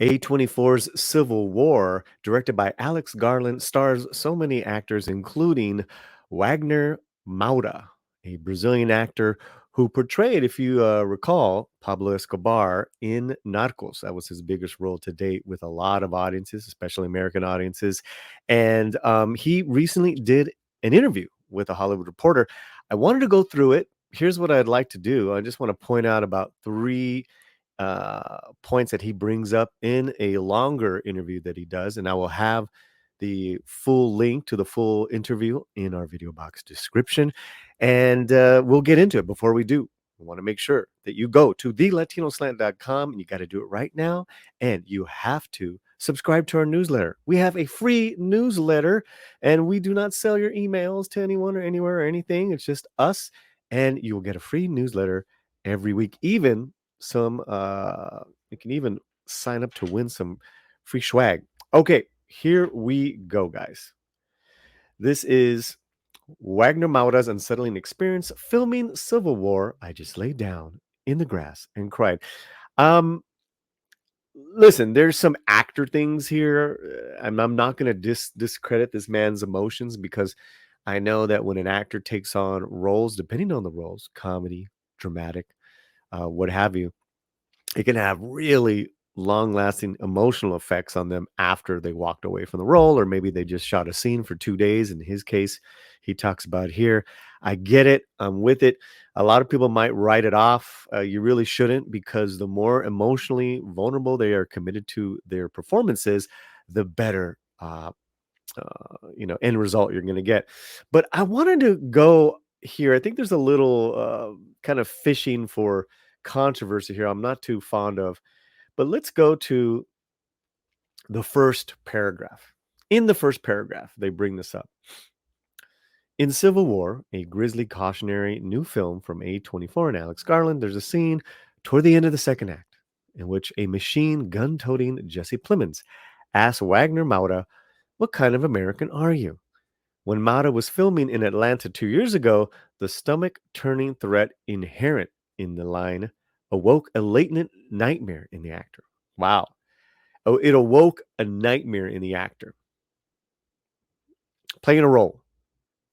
A24's Civil War, directed by Alex Garland, stars so many actors, including Wagner Moura, a Brazilian actor who portrayed, if you recall, Pablo Escobar in Narcos. That was his biggest role to date with a lot of audiences, especially American audiences. And he recently did an interview with a Hollywood Reporter. I wanted to go through it. Here's what I'd like to do. I just want to point out about three points that he brings up in a longer interview that he does. And I will have the full link to the full interview in our video box description. And we'll get into it. Before we do, I want to make sure that you go to thelatinoslant.com, and you got to do it right now. And you have to subscribe to our newsletter. We have a free newsletter, and we do not sell your emails to anyone or anywhere or anything. It's just us, and you will get a free newsletter every week. Even some you can even sign up to win some free swag. Okay, here we go, guys. This is Wagner Maura's unsettling experience filming Civil War. I just laid down in the grass and cried. Um, Listen, there's some actor things here. I'm not going to discredit this man's emotions, because I know that when an actor takes on roles, depending on the roles, comedy, dramatic, what have you, it can have really long lasting emotional effects on them after they walked away from the role, or maybe they just shot a scene for 2 days. In his case, he talks about here. I get it. I'm with it. A lot of people might write it off. You really shouldn't, because the more emotionally vulnerable they are committed to their performances, the better end result you're going to get. But I wanted to go here. I think there's a little kind of fishing for controversy here. I'm not too fond of, but let's go to the first paragraph. In the first paragraph, they bring this up. In Civil War, a grisly cautionary new film from A24 and Alex Garland, there's a scene toward the end of the second act in which a machine gun-toting Jesse Plemons asks Wagner Moura, "What kind of American are you?" When Moura was filming in Atlanta 2 years ago, the stomach-turning threat inherent in the line awoke a latent nightmare in the actor. Wow. Oh, it awoke a nightmare in the actor. Playing a role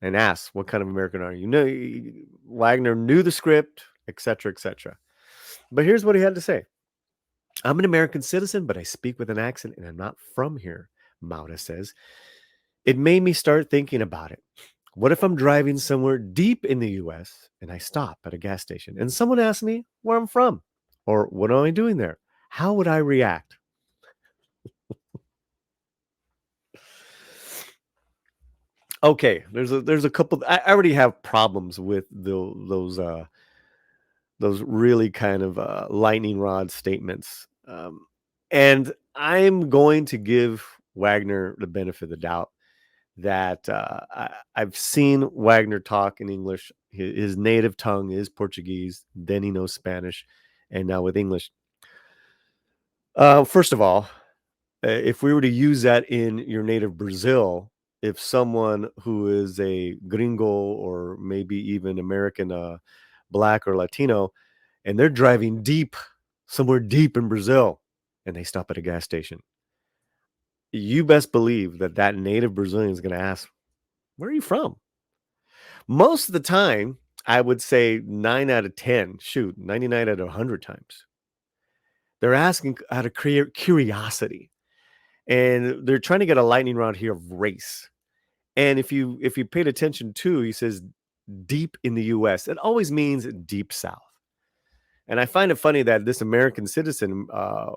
and asks, "What kind of American are you?" Wagner knew the script, etc., etc. But here's what he had to say. "I'm an American citizen, but I speak with an accent and I'm not from here," Moura says. "It made me start thinking about it. What if I'm driving somewhere deep in the US and I stop at a gas station and someone asks me where I'm from or what am I doing there? How would I react?" Okay, there's a couple. I already have problems with those really kind of lightning rod statements, and I'm going to give Wagner the benefit of the doubt that I've seen Wagner talk in English. His native tongue is Portuguese. Then he knows Spanish, and now with English. First of all, if we were to use that in your native Brazil, if someone who is a gringo or maybe even American, black or Latino, and they're driving somewhere deep in Brazil, and they stop at a gas station, you best believe that that native Brazilian is going to ask, "Where are you from?" Most of the time, I would say 9 out of 10, shoot, 99 out of 100 times, they're asking out of curiosity, and they're trying to get a lightning rod here of race. And if you paid attention to, he says deep in the US, it always means deep south. And I find it funny that this American citizen, uh,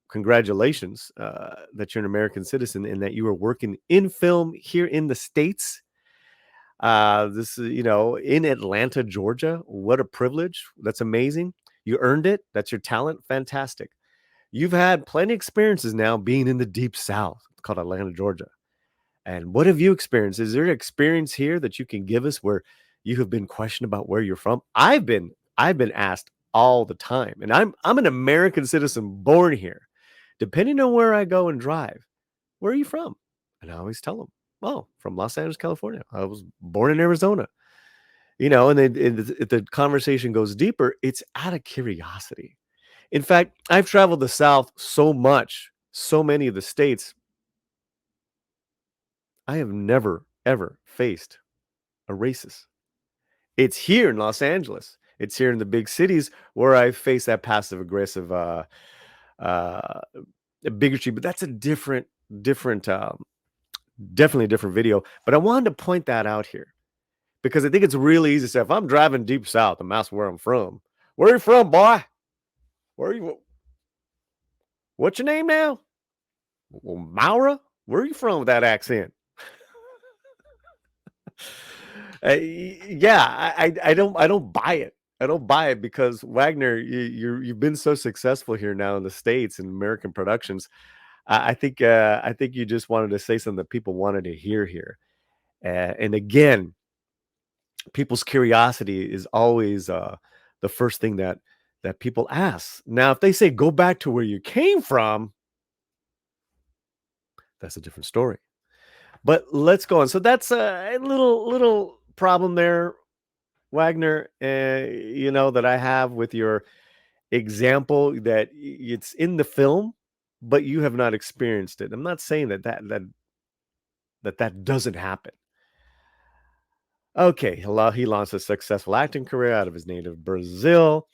congratulations, that you're an American citizen and that you are working in film here in the States. This is, in Atlanta, Georgia. What a privilege. That's amazing. You earned it. That's your talent. Fantastic. You've had plenty of experiences now being in the deep south, called Atlanta, Georgia. And what have you experienced? Is there an experience here that you can give us where you have been questioned about where you're from? I've been asked all the time, and I'm an American citizen born here. Depending on where I go and drive, "Where are you from?" And I always tell them, "Oh, from Los Angeles, California. I was born in Arizona." And then if the conversation goes deeper, it's out of curiosity. In fact, I've traveled the South so much, so many of the states, I have never, ever faced a racist. It's here in Los Angeles. It's here in the big cities where I face that passive aggressive uh, bigotry, but that's a different, definitely a different video. But I wanted to point that out here because I think it's really easy to say if I'm driving deep south and that's where I'm from. Where are you from, boy? Where are you? What's your name now? Well, Moura? Where are you from with that accent? Yeah, I don't buy it. I don't buy it because Wagner, you've been so successful here now in the States and American productions. I think you just wanted to say something that people wanted to hear here. And again, people's curiosity is always the first thing that people ask. Now, if they say go back to where you came from, that's a different story. But let's go on. So that's a little problem there, Wagner. That I have with your example that it's in the film, but you have not experienced it. I'm not saying that doesn't happen. Okay, he launched a successful acting career out of his native Brazil.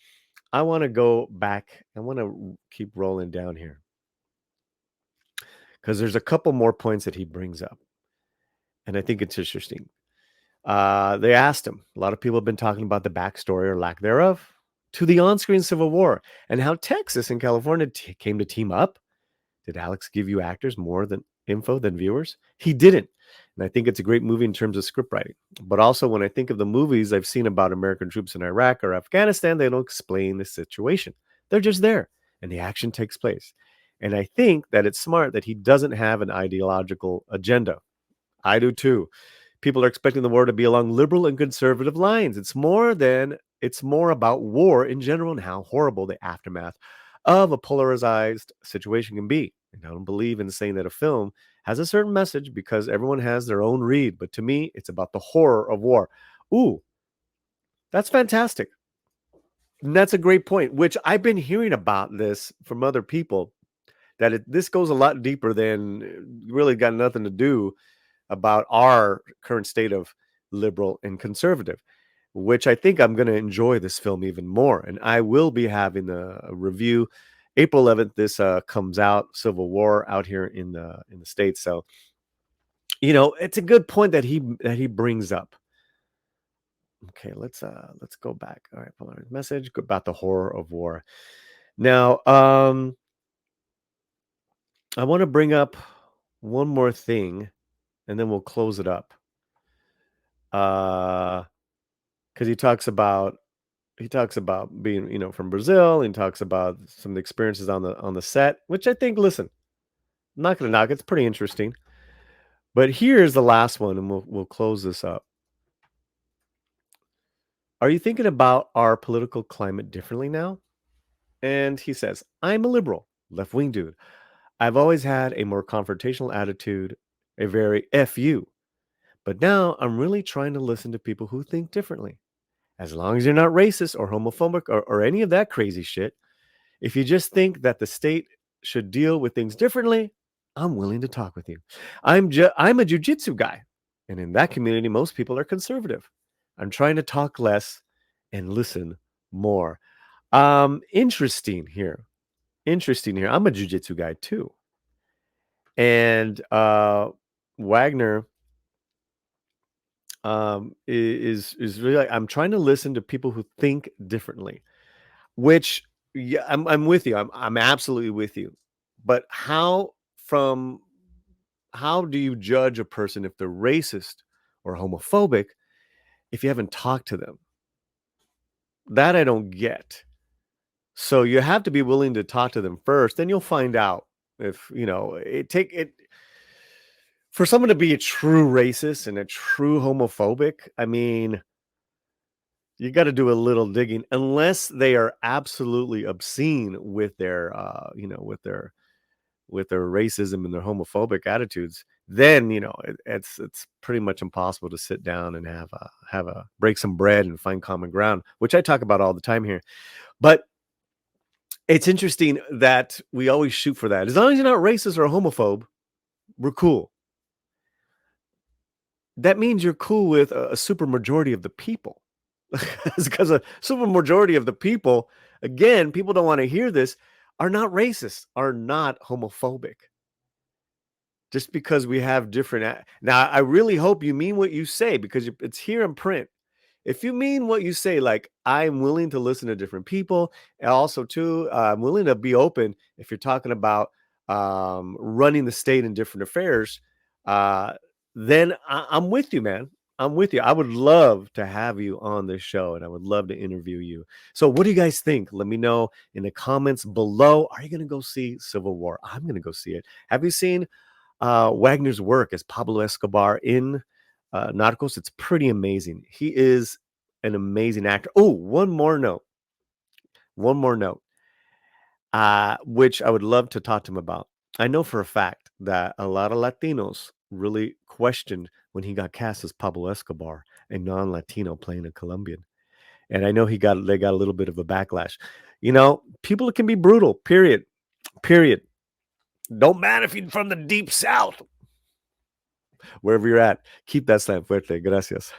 I want to go back. I want to keep rolling down here because there's a couple more points that he brings up, and I think it's interesting. They asked him. A lot of people have been talking about the backstory or lack thereof to the on-screen Civil War and how Texas and California came to team up. Did Alex give you actors more than info than viewers? He didn't. And I think it's a great movie in terms of script writing. But also, when I think of the movies I've seen about American troops in Iraq or Afghanistan, they don't explain the situation. They're just there, and the action takes place. And I think that it's smart that he doesn't have an ideological agenda. I do too. People are expecting the war to be along liberal and conservative lines. It's more about war in general and how horrible the aftermath of a polarized situation can be. And I don't believe in saying that a film has a certain message because everyone has their own read. But to me, it's about the horror of war. Ooh, that's fantastic. And that's a great point, which I've been hearing about this from other people that this goes a lot deeper than really got nothing to do about our current state of liberal and conservative, which I think I'm going to enjoy this film even more. And I will be having a review. April 11th, this comes out, Civil War out here in the States. So, it's a good point that he brings up. Okay, let's go back. All right, polarized message about the horror of war. Now, I want to bring up one more thing, and then we'll close it up. Because he talks about being from Brazil, and he talks about some of the experiences on the set, which I think, listen, I'm not going to knock, it's pretty interesting. But here's the last one, and we'll close this up. Are you thinking about our political climate differently now? And he says, I'm a liberal, left-wing dude. I've always had a more confrontational attitude, a very F you. But now I'm really trying to listen to people who think differently. As long as you're not racist or homophobic or any of that crazy shit, if you just think that the state should deal with things differently, I'm willing to talk with you. I'm a jujitsu guy, and in that community, most people are conservative. I'm trying to talk less and listen more. Interesting here. Interesting here. I'm a jujitsu guy too, and Wagner is really like, I'm trying to listen to people who think differently. Which, yeah, I'm with you. I'm absolutely with you. But how do you judge a person if they're racist or homophobic if you haven't talked to them? That I don't get. So you have to be willing to talk to them first, then you'll find out if, it for someone to be a true racist and a true homophobic, I mean, you got to do a little digging unless they are absolutely obscene with their with their racism and their homophobic attitudes. Then it's pretty much impossible to sit down and have a break some bread and find common ground, which I talk about all the time here. But It's interesting that we always shoot for that. As long as you're not racist or homophobe, we're cool. That means you're cool with a super majority of the people. Because a super majority of the people, again, people don't want to hear this, are not racist, are not homophobic. Just because we have different now, I really hope you mean what you say because it's here in print. If you mean what you say, like, I'm willing to listen to different people, and also too, I'm willing to be open if you're talking about, running the state in different affairs, uh, then I'm with you, man. I'm with you. I would love to have you on this show, and I would love to interview you. So what do you guys think? Let me know in the comments below. Are you gonna go see Civil War? I'm gonna go see it. Have you seen Wagner's work as Pablo Escobar in Narcos? It's pretty amazing. He is an amazing actor. Oh, one more note, which I would love to talk to him about. I know for a fact that a lot of Latinos really questioned when he got cast as Pablo Escobar, a non-Latino playing a Colombian. And I know they got a little bit of a backlash. You know, people can be brutal, period. Period. Don't matter if you're from the deep south. Wherever you're at, keep that slam fuerte. Gracias.